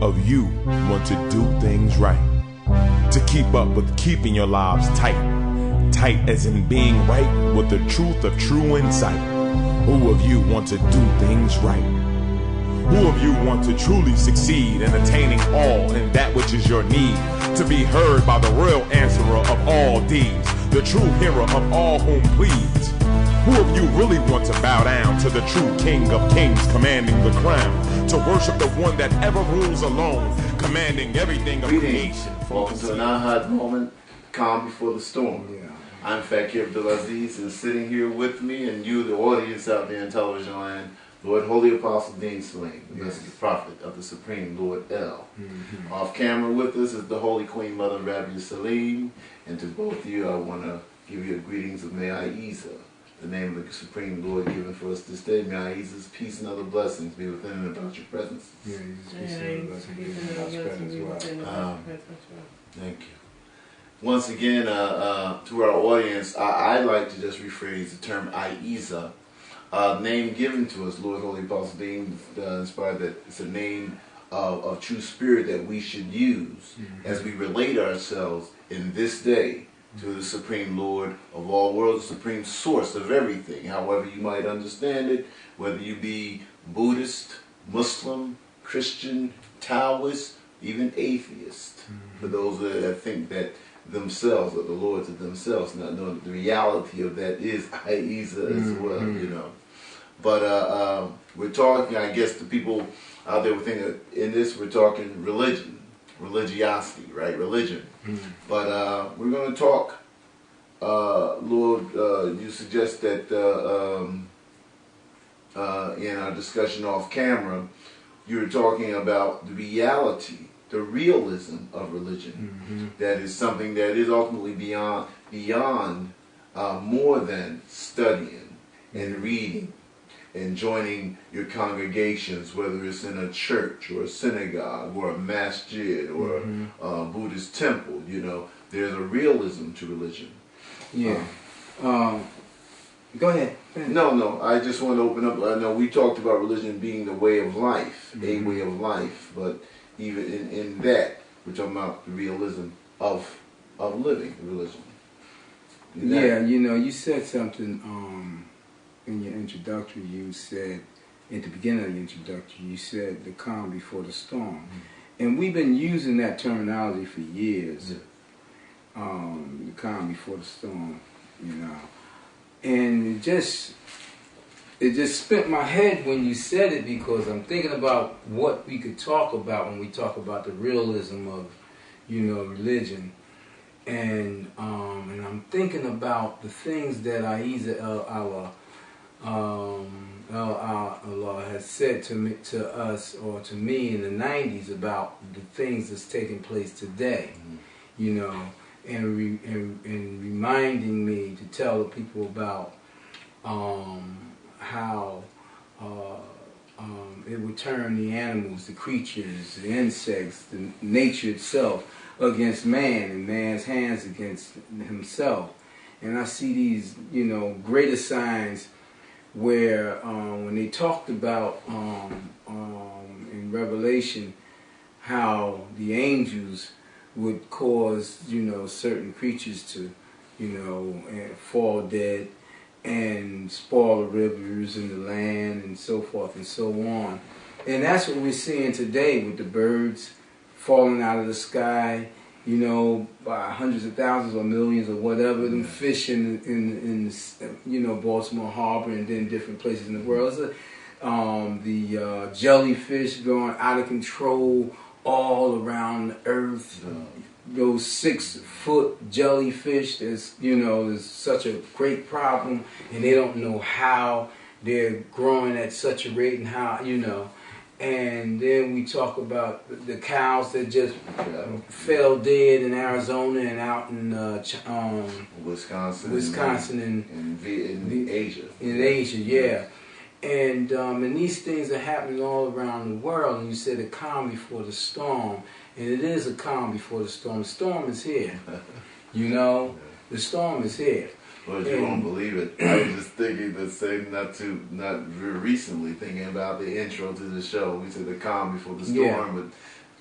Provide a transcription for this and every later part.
of you want to do things right, to keep up with keeping your lives tight, tight as in being right with the truth of true insight. Who of you want to do things right? Who of you want to truly succeed in attaining all in that which is your need, to be heard by the real answerer of all deeds, the true hero of all whom pleads? Who of you really want to bow down to the true King of Kings commanding the crown, to worship the one that ever rules alone, commanding everything of creation? Welcome to an A.H.A.D moment, calm before the storm. I'm Fakir Abdulaziz, and sitting here with me, and you, the audience out there in television land, Lord Holy-Apostle Deen Saleem, the Messenger Prophet of the Supreme Lord El. Off camera with us is the Holy Queen Mother Rabbi Saleem, and to both of you I want to give you greetings of May Ahezaah, the name of the Supreme Lord given for us this day. May Ahezaah's peace and other blessings be within and about your presence. Yeah, peace and other blessings be within God's presence as well. Thank you. Once again, to our audience, I like to just rephrase the term Ahezaah. Name given to us, Lord Holy-Apostle Deen inspired that it's a name of true spirit that we should use as we relate ourselves in this day to the Supreme Lord of all worlds, the supreme source of everything, however you might understand it, whether you be Buddhist, Muslim, Christian, Taoist, even atheist, for those that think that themselves are the lords of themselves, not knowing that the reality of that is Ahezaah as well, you know. But we're talking, I guess the people out there would think that in this we're talking religion, religiosity, right? Religion. But we're going to talk, Lord, you suggest that in our discussion off camera, you were talking about the reality, the realism of religion. That is something that is ultimately beyond more than studying and reading and joining your congregations, whether it's in a church or a synagogue or a masjid or a Buddhist temple. You know, there's a realism to religion. Yeah. Go ahead. No, I just want to open up. I know we talked about religion being the way of life, a way of life, but even in that, we're talking about the realism of living religion. Yeah, you know, you said something in your introductory. You said, at the beginning of your introductory, you said the calm before the storm. And we've been using that terminology for years. The calm before the storm, you know. And it just spent my head when you said it, because I'm thinking about what we could talk about when we talk about the realism of, you know, religion. And I'm thinking about the things that Ahezaah Allah has said to us or to me in the 90s about the things that's taking place today, you know, and reminding me to tell the people about how it would turn the animals, the creatures, the insects, the nature itself against man, and man's hands against himself. And I see these, you know, greater signs where when they talked about in Revelation how the angels would cause, you know, certain creatures to, you know, fall dead and spoil the rivers and the land and so forth and so on. And that's what we're seeing today with the birds falling out of the sky, you know, by hundreds of thousands or millions or whatever, them fish in you know, Baltimore Harbor and then different places in the world. The jellyfish going out of control all around the earth. Those 6-foot jellyfish, there's, you know, there's such a great problem, and they don't know how they're growing at such a rate and how, you know. And then we talk about the cows that just fell dead in Arizona and out in Wisconsin and in Asia. In Asia, yeah. And these things are happening all around the world. And you said a calm before the storm, and it is a calm before the storm. The storm is here. You know, the storm is here. Well, you won't believe it. I was just thinking the same, not very recently, thinking about the intro to the show. We said the calm before the storm, but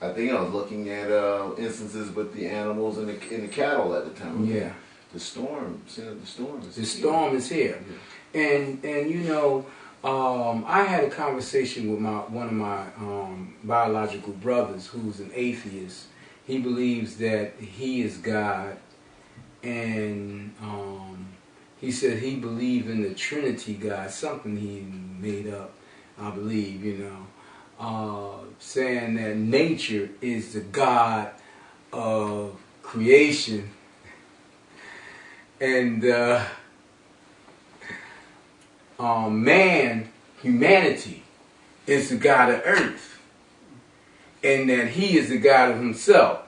I think I was looking at instances with the animals and the cattle at the time. Yeah. The storm. The storm is The storm is here. Yeah. And you know, I had a conversation with one of my biological brothers who's an atheist. He believes that he is God, and he said he believed in the Trinity God, something he made up, I believe, you know, saying that nature is the God of creation, and humanity, is the God of earth, and that he is the God of himself.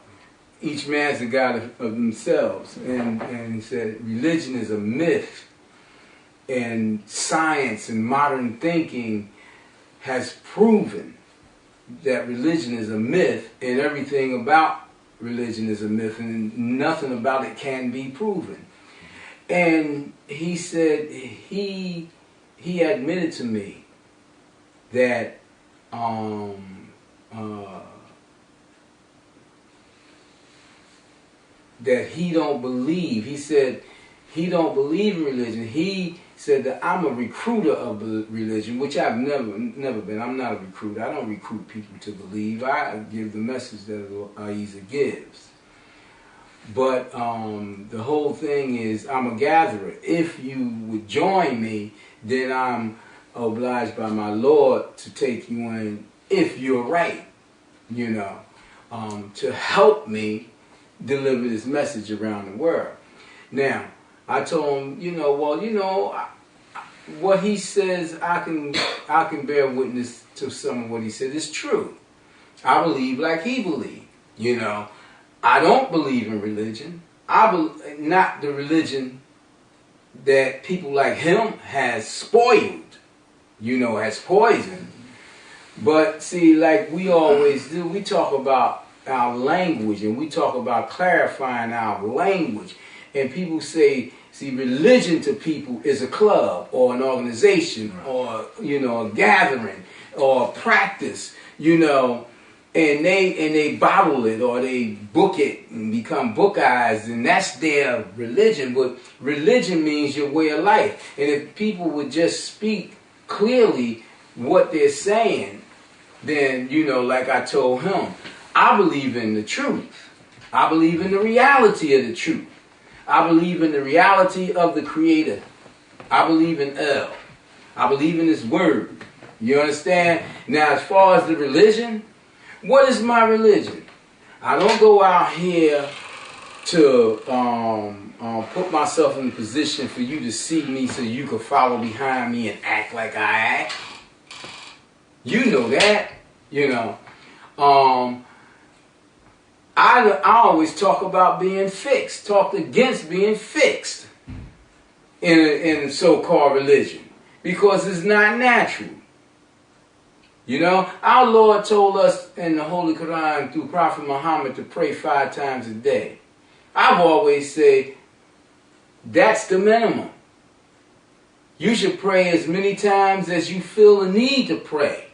Each man's the God of themselves. And he said religion is a myth, and science and modern thinking has proven that religion is a myth, and everything about religion is a myth, and nothing about it can be proven. And he said he admitted to me that that he don't believe. He said he don't believe in religion. He said that I'm a recruiter of religion, which I've never been. I'm not a recruiter. I don't recruit people to believe. I give the message that Ahezaah gives. But the whole thing is, I'm a gatherer. If you would join me, then I'm obliged by my Lord to take you in, if you're right, you know, to help me deliver this message around the world. Now, I told him, you know, well, you know, what he says, I can bear witness to some of what he said is true. I believe like he believed, you know. I don't believe in religion. Not the religion that people like him has spoiled, you know, has poisoned. But see, like we always do, we talk about our language, and we talk about clarifying our language. And people say, see, religion to people is a club or an organization or, you know, a gathering or a practice, you know. And they bottle it or they book it and become bookized, and that's their religion. But religion means your way of life. And if people would just speak clearly what they're saying, then, you know, like I told him, I believe in the truth. I believe in the reality of the truth. I believe in the reality of the Creator. I believe in El. I believe in His Word. You understand? Now, as far as the religion, what is my religion? I don't go out here to put myself in a position for you to see me so you can follow behind me and act like I act. You know that, you know. I always talk about being fixed, talked against being fixed in so-called religion, because it's not natural. You know, our Lord told us in the Holy Quran through Prophet Muhammad to pray 5 times a day. I've always said that's the minimum. You should pray as many times as you feel the need to pray.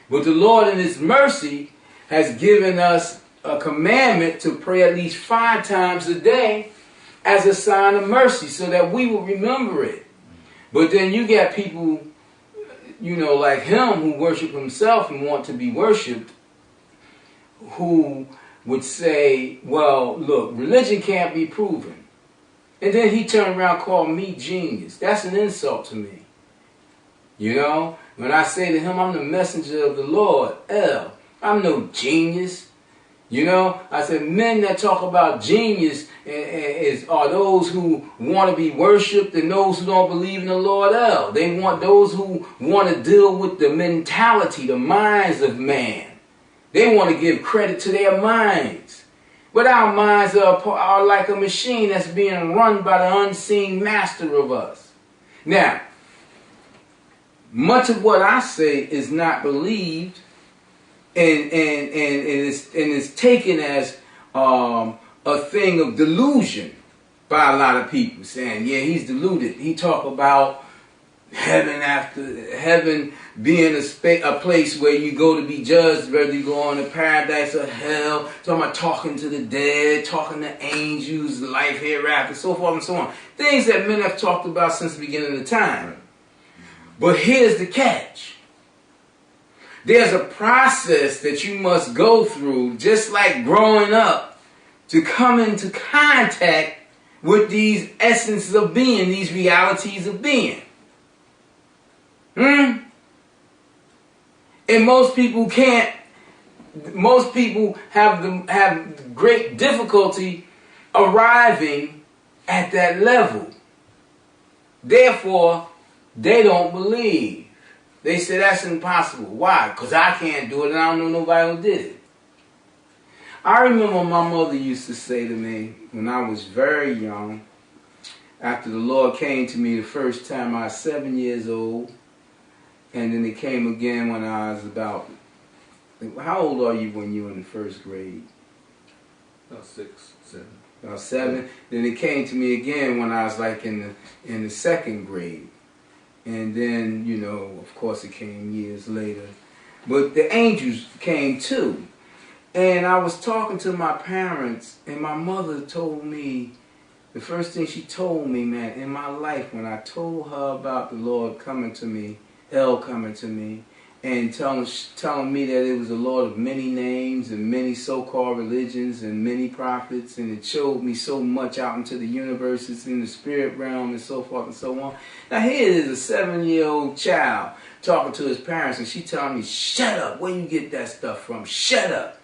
But the Lord in His mercy has given us a commandment to pray at least 5 times a day as a sign of mercy, so that we will remember it. But then you got people, you know, like him, who worship himself and want to be worshipped, who would say, well, look, religion can't be proven. And then he turned around and called me genius. That's an insult to me. You know, when I say to him, I'm the messenger of the Lord, El, I'm no genius. You know, I said, men that talk about genius are those who want to be worshipped and those who don't believe in the Lord El. They want those who want to deal with the mentality, the minds of man. They want to give credit to their minds. But our minds are like a machine that's being run by the unseen master of us. Now, much of what I say is not believed, and it's taken as a thing of delusion by a lot of people, saying, yeah, he's deluded. He talk about heaven being a place where you go to be judged, whether you go on to paradise or hell, talking about talking to the dead, talking to angels, life hereafter, so forth and so on. Things that men have talked about since the beginning of time. But here's the catch. There's a process that you must go through, just like growing up, to come into contact with these essences of being, these realities of being. And most people can't. Most people have great difficulty arriving at that level. Therefore, they don't believe. They say that's impossible. Why? Because I can't do it and I don't know nobody who did it. I remember my mother used to say to me when I was very young, after the Lord came to me the first time, I was 7 years old. And then it came again when I was about, how old are you when you were in the first grade? About 6, 7. About 7. Then it came to me again when I was like in the second grade. And then, you know, of course it came years later. But the angels came too. And I was talking to my parents, and my mother told me, the first thing she told me, man, in my life, when I told her about the Lord coming to me, El coming to me, and telling me that it was the Lord of many names and many so-called religions and many prophets, and it showed me so much out into the universe, it's in the spirit realm and so forth and so on. Now here it is, a 7-year-old child talking to his parents, and she telling me, shut up, where you get that stuff from? Shut up.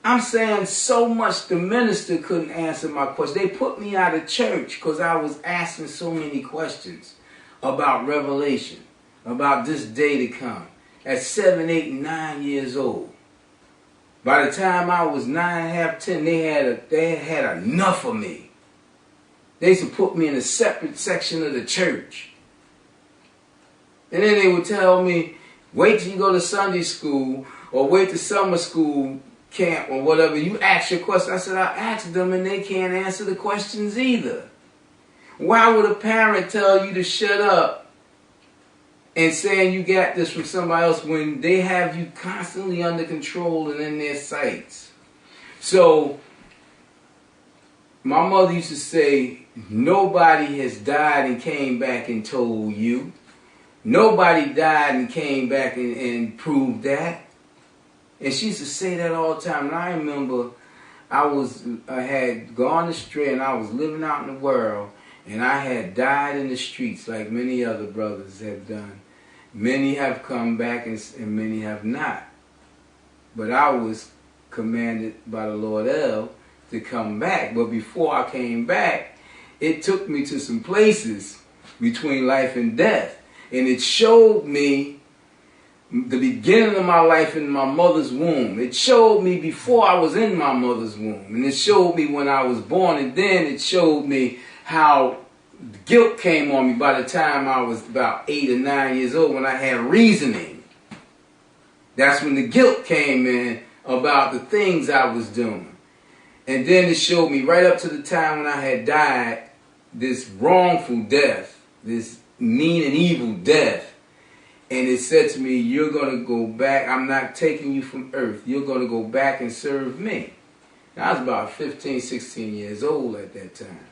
I'm saying so much the minister couldn't answer my question. They put me out of church because I was asking so many questions about revelation, about this day to come, at 7, 8, and 9 years old. By the time I was 9.5, 10, they had enough of me. They used to put me in a separate section of the church. And then they would tell me, wait till you go to Sunday school, or wait till summer school camp, or whatever. You ask your question. I said, I asked them, and they can't answer the questions either. Why would a parent tell you to shut up and saying you got this from somebody else when they have you constantly under control and in their sights? So, my mother used to say, nobody has died and came back and told you. Nobody died and came back and proved that. And she used to say that all the time. And I remember I had gone astray and I was living out in the world. And I had died in the streets like many other brothers have done. Many have come back and many have not. But I was commanded by the Lord El to come back. But before I came back, it took me to some places between life and death. And it showed me the beginning of my life in my mother's womb. It showed me before I was in my mother's womb. And it showed me when I was born. And then it showed me how guilt came on me by the time I was about 8 or 9 years old, when I had reasoning. That's when the guilt came in about the things I was doing. And then it showed me right up to the time when I had died, this wrongful death, this mean and evil death. And it said to me, you're going to go back. I'm not taking you from earth. You're going to go back and serve me. And I was about 15, 16 years old at that time.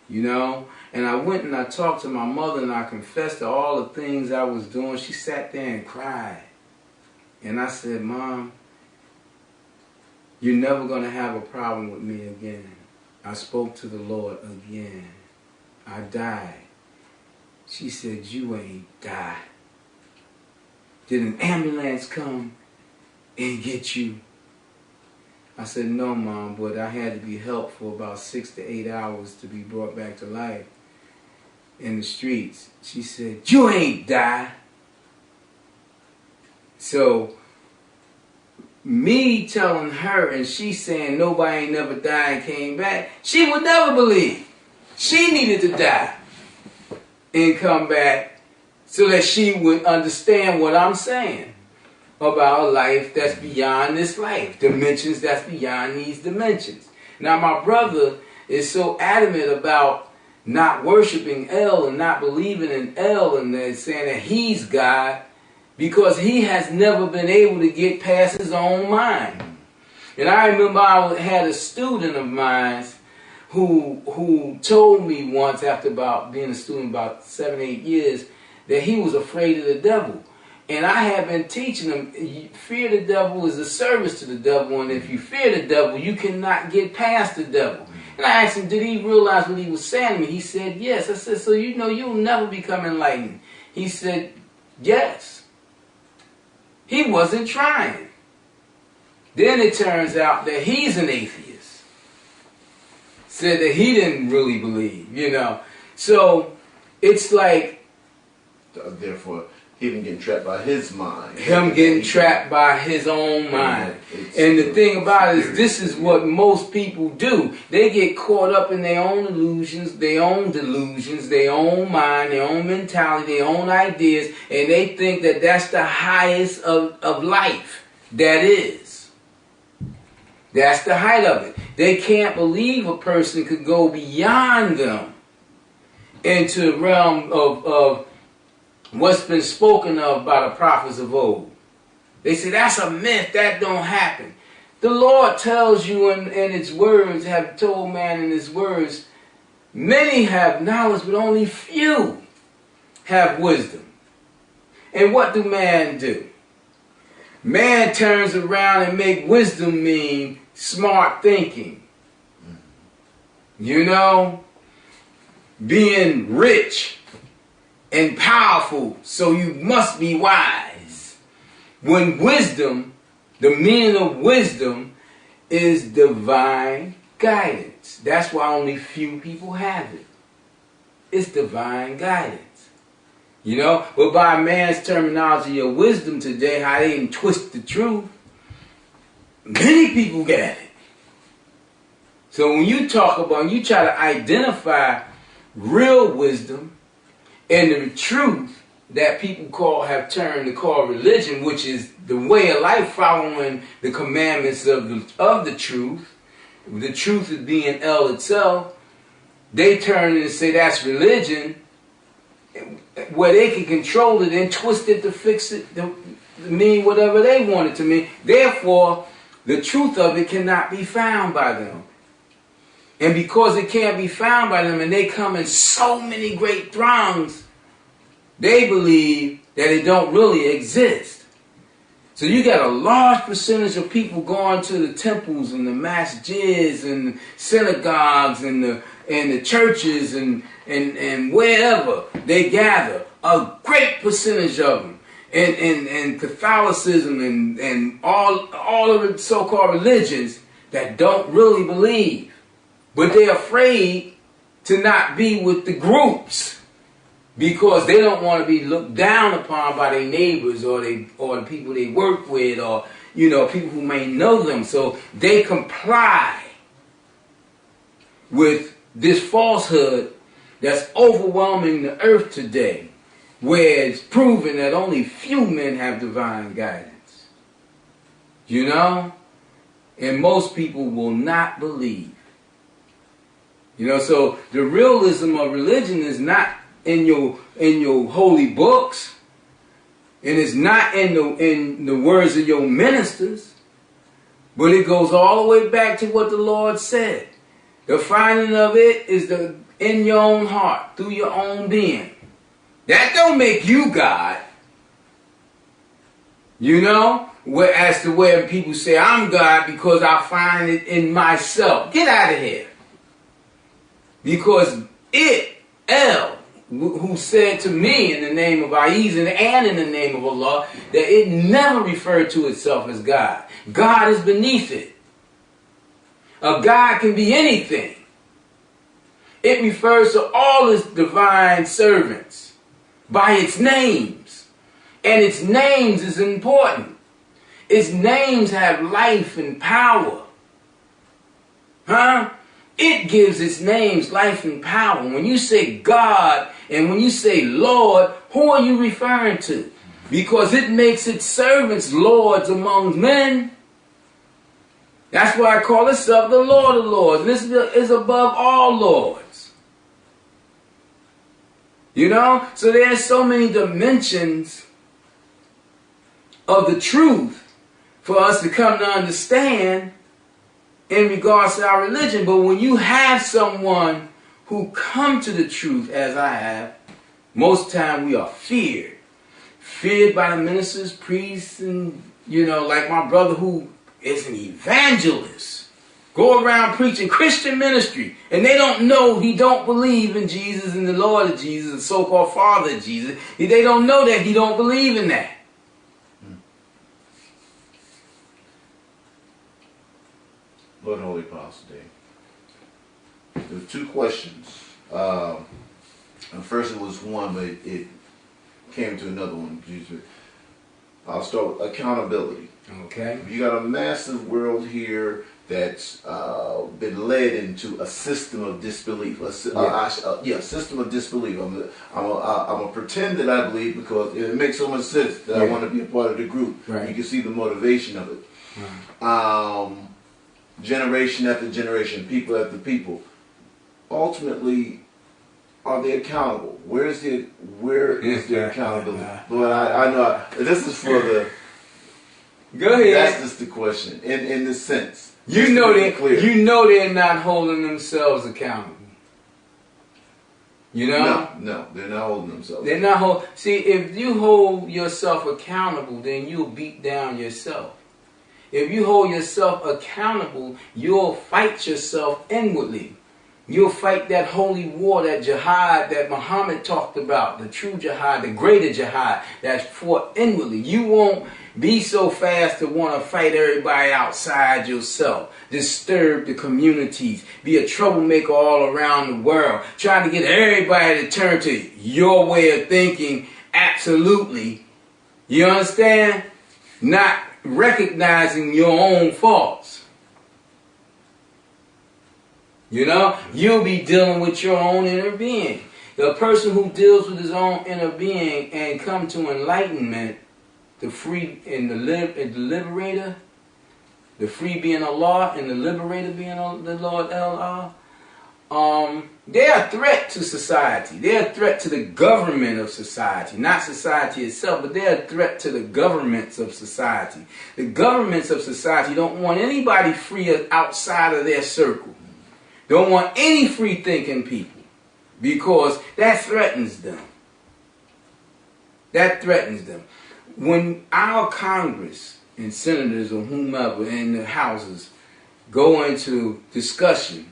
You know, and I went and I talked to my mother and I confessed to all the things I was doing. She sat there and cried. And I said, Mom, you're never going to have a problem with me again. I spoke to the Lord again. I died. She said, you ain't died. Did an ambulance come and get you? I said, no, Mom, but I had to be helped for about 6 to 8 hours to be brought back to life in the streets. She said, you ain't died. So, me telling her and she saying nobody ain't never died and came back, she would never believe. She needed to die and come back so that she would understand what I'm saying about a life that's beyond this life, dimensions that's beyond these dimensions. Now my brother is so adamant about not worshiping El and not believing in El, and they're saying that he's God because he has never been able to get past his own mind. And I remember I had a student of mine who told me once, after about being a student about 7, 8 years, that he was afraid of the devil. And I have been teaching him, fear the devil is a service to the devil, and if you fear the devil, you cannot get past the devil. And I asked him, did he realize what he was saying to me? He said, yes. I said, so you know you'll never become enlightened. He said, yes. He wasn't trying. Then it turns out that he's an atheist. Said that he didn't really believe, you know. So it's like, therefore, him getting trapped by his mind. Him getting trapped by his own mind. And the thing about it is, this is what most people do. They get caught up in their own illusions, their own delusions, their own mind, their own mentality, their own ideas, and they think that that's the highest of life. That is. That's the height of it. They can't believe a person could go beyond them into the realm of what's been spoken of by the prophets of old. They say that's a myth, that don't happen. The Lord tells you in his words, have told man in his words, many have knowledge, but only few have wisdom. And what do man do? Man turns around and make wisdom mean smart thinking. You know, being rich and powerful, so you must be wise. When wisdom, the meaning of wisdom is divine guidance. That's why only few people have it. It's divine guidance. You know, but by man's terminology of wisdom today, how they even twist the truth, many people get it. So when you talk about, you try to identify real wisdom and the truth that people have turned to call religion, which is the way of life following the commandments of the truth. The truth is being El itself. They turn and say that's religion, where they can control it and twist it to fix it to mean whatever they want it to mean. Therefore, the truth of it cannot be found by them. And because it can't be found by them, and they come in so many great throngs, they believe that it don't really exist. So you got a large percentage of people going to the temples and the masjids and synagogues and the churches and wherever they gather. A great percentage of them. And Catholicism and all of the so-called religions that don't really believe. But they're afraid to not be with the groups because they don't want to be looked down upon by their neighbors or the people they work with, or people who may know them. So they comply with this falsehood that's overwhelming the earth today, where it's proven that only few men have divine guidance. And most people will not believe. So the realism of religion is not in your holy books, and it's not in the words of your ministers, but it goes all the way back to what the Lord said. The finding of it is in your own heart, through your own being. That don't make you God. As to where people say, I'm God because I find it in myself. Get out of here. Because El, who said to me in the name of Ahezaah and in the name of Allah, that it never referred to itself as God. God is beneath it. A God can be anything. It refers to all its divine servants by its names. And its names is important. Its names have life and power. It gives its names life and power. When you say God and when you say Lord, who are you referring to? Because it makes its servants lords among men. That's why I call itself the Lord of Lords. This is above all lords. You know? So there's so many dimensions of the truth for us to come to understand in regards to our religion. But when you have someone who come to the truth, as I have, most time we are feared. Feared by the ministers, priests, and, you know, like my brother who is an evangelist. Go around preaching Christian ministry, and they don't know he don't believe in Jesus and the Lord of Jesus, the so-called Father of Jesus. They don't know that he don't believe in that. Lord Holy-Apostle Deen. There were two questions. And first it was one, but it came to another one. I'll start with accountability. Okay. You got a massive world here that's been led into a system of disbelief. System of disbelief. I'm gonna pretend that I believe because it makes so much sense that I want to be a part of the group. Right. You can see the motivation of it. Generation after generation, people after people. Ultimately, are they accountable? Where is their accountability? But I know this is for the. Go ahead. That's just the question. In the sense, you know they're not holding themselves accountable. You know? No, they're not holding themselves. They're not See, if you hold yourself accountable, then you'll beat down yourself. If you hold yourself accountable, you'll fight yourself inwardly. You'll fight that holy war, that jihad that Muhammad talked about, the true jihad, the greater jihad that's fought inwardly. You won't be so fast to want to fight everybody outside yourself, disturb the communities, be a troublemaker all around the world, trying to get everybody to turn to your way of thinking absolutely. You understand? Not recognizing your own faults. You know, you'll be dealing with your own inner being. The person who deals with his own inner being and come to enlightenment, the free and the liberator, the free being Allah and the liberator being the Lord Allah, they're a threat to society. They're a threat to the government of society. Not society itself, but they're a threat to the governments of society. The governments of society don't want anybody free outside of their circle. Don't want any free-thinking people because that threatens them. That threatens them. When our Congress and senators or whomever in the houses go into discussion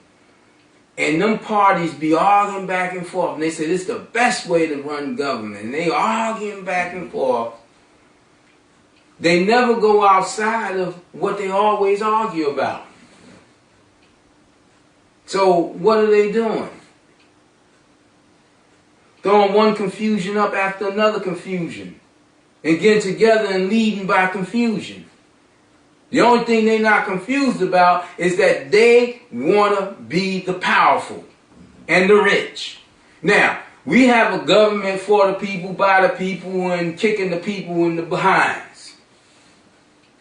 and them parties be arguing back and forth and they say this is the best way to run government and they arguing back and forth, they never go outside of what they always argue about. So what are they doing? Throwing one confusion up after another confusion and getting together and leading by confusion. The only thing they're not confused about is that they want to be the powerful and the rich. Now, we have a government for the people, by the people, and kicking the people in the behinds.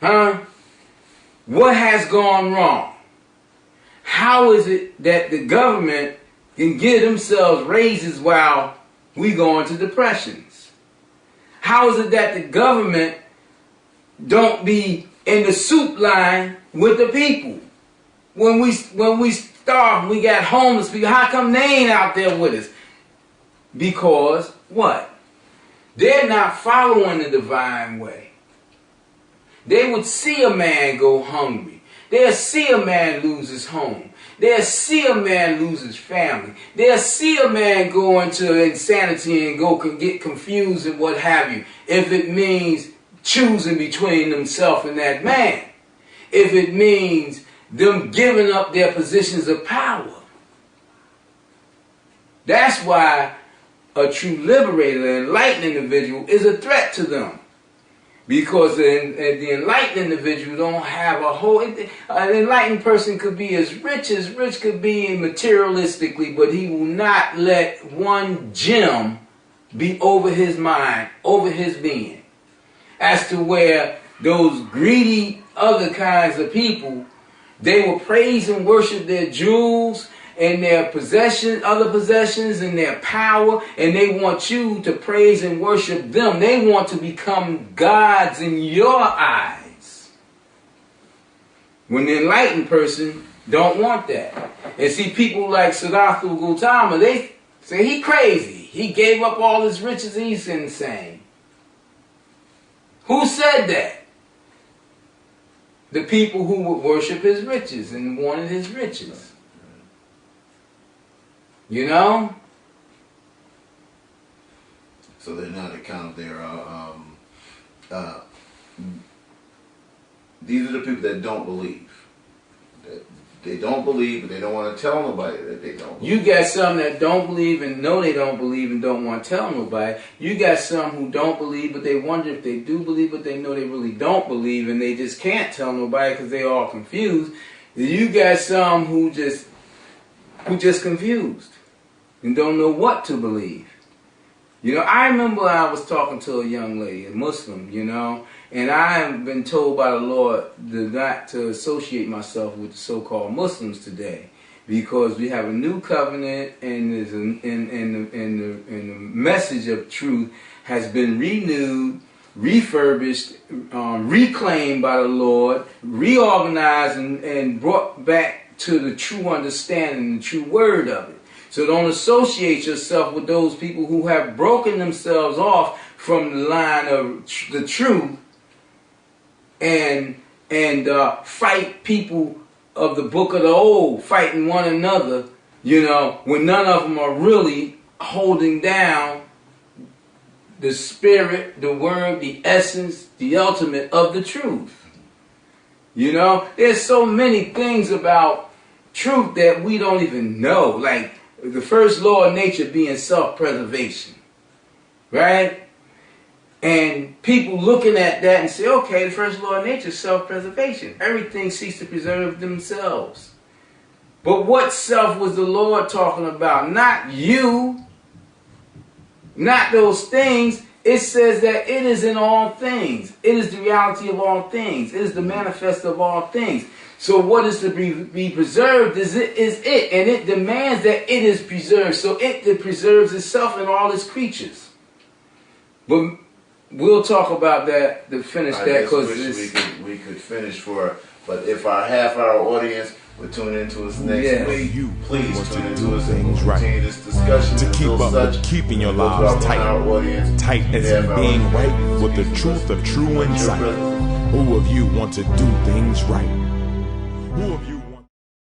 Huh? What has gone wrong? How is it that the government can give themselves raises while we go into depressions? How is it that the government don't be in the soup line with the people? When we starve, we got homeless people. How come they ain't out there with us? Because what? They're not following the divine way. They would see a man go hungry. They'll see a man lose his home. They'll see a man lose his family. They'll see a man go into insanity and get confused and what have you. If it means choosing between themselves and that man. If it means them giving up their positions of power. That's why a true liberator, an enlightened individual, is a threat to them. Because the enlightened individual don't have a whole... An enlightened person could be as rich could be materialistically, but he will not let one gem be over his mind, over his being. As to where those greedy other kinds of people, they will praise and worship their jewels and their possession, other possessions, and their power, and they want you to praise and worship them. They want to become gods in your eyes. When the enlightened person don't want that. And see, people like Siddhartha Gautama, they say he crazy. He gave up all his riches. He's insane. Who said that? The people who would worship his riches and wanted his riches. You know? So they're not account of their, these are the people that don't believe. They don't believe, but they don't want to tell nobody that they don't believe. You got some that don't believe and know they don't believe and don't want to tell nobody. You got some who don't believe, but they wonder if they do believe, but they know they really don't believe, and they just can't tell nobody because they all confused. You got some who just confused and don't know what to believe. You know, I remember I was talking to a young lady, a Muslim, you know, and I have been told by the Lord not to associate myself with the so-called Muslims today, because we have a new covenant, and the message of truth has been renewed, refurbished, reclaimed by the Lord, reorganized, and brought back to the true understanding, the true word of it. So don't associate yourself with those people who have broken themselves off from the line of the truth and fight people of the book of the old, fighting one another, you know, when none of them are really holding down the spirit, the word, the essence, the ultimate of the truth. You know, there's so many things about truth that we don't even know, like the first law of nature being self-preservation, right? And people looking at that and say, okay, the first law of nature is self-preservation. Everything seeks to preserve themselves. But what self was the Lord talking about? Not you, not those things. It says that it is in all things. It is the reality of all things. It is the manifest of all things. So what is to be preserved is it, and it demands that it is preserved. So it preserves itself and all its creatures. But we'll talk about that to finish that, because we could finish but if our half-hour audience would tune into us next week, please tune into us and we'll continue this discussion to keep up with keeping your lives tight as in being right with the truth of true insight. Who of you want to do things right?